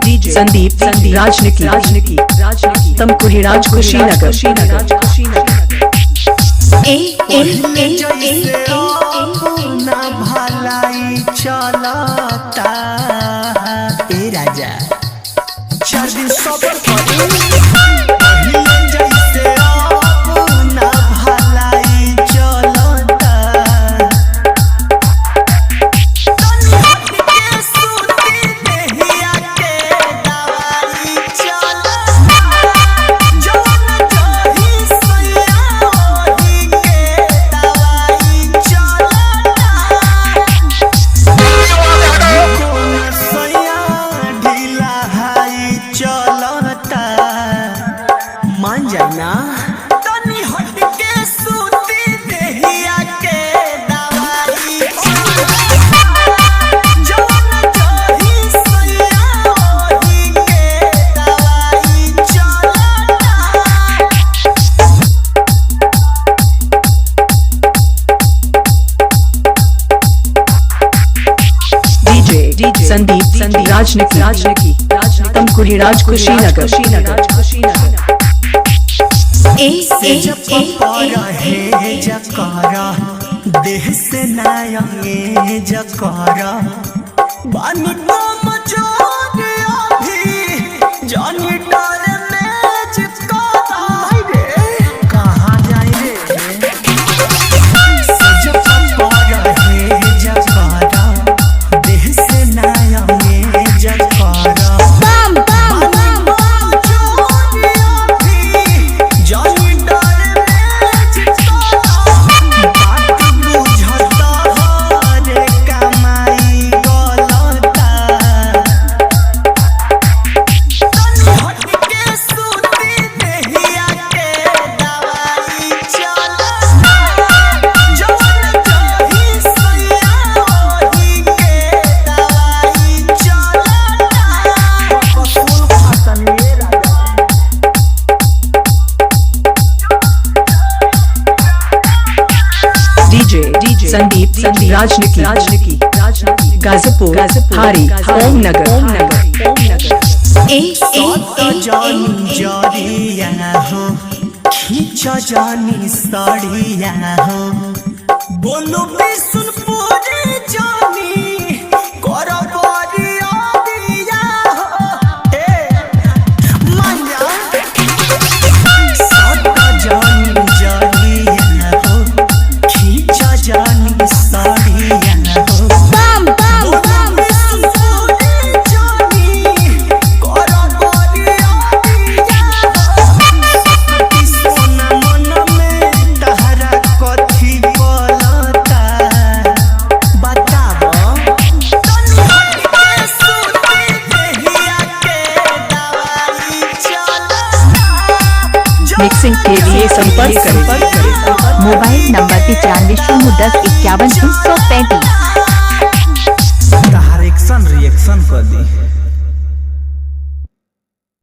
DJ Sandeep राजनिकी तमकुरी राज कुशीनगर ना भलाई चलता ए राजा चार दिन सबर करी मान जाना तनी हट के सूती देहिया के दवाई जौन जही सैया ओही के दवाई चलता डीजे संदीप राजनिकी तमकुरी राज कुशीनगर जकारा देह से नायंगे जकारा बानी बम जोरे अभी जानी डर में चिपकारा कहाँ जाए रे जकारा है जकारा देह से नायंगे जकारा संदीप राजनिकी गाजीपुर हारी ओम नगर जानी जरिया हो खींच जानी सड़िया हो बोलो बिसुनपुरी जानी कर बरिया दिया हो माया सट जानी जरिया हो खींच जानी सड़िया हो मिक्सिंग के लिए संपर्क करें मोबाइल नंबर 951051 335। रिएक्शन कर दी।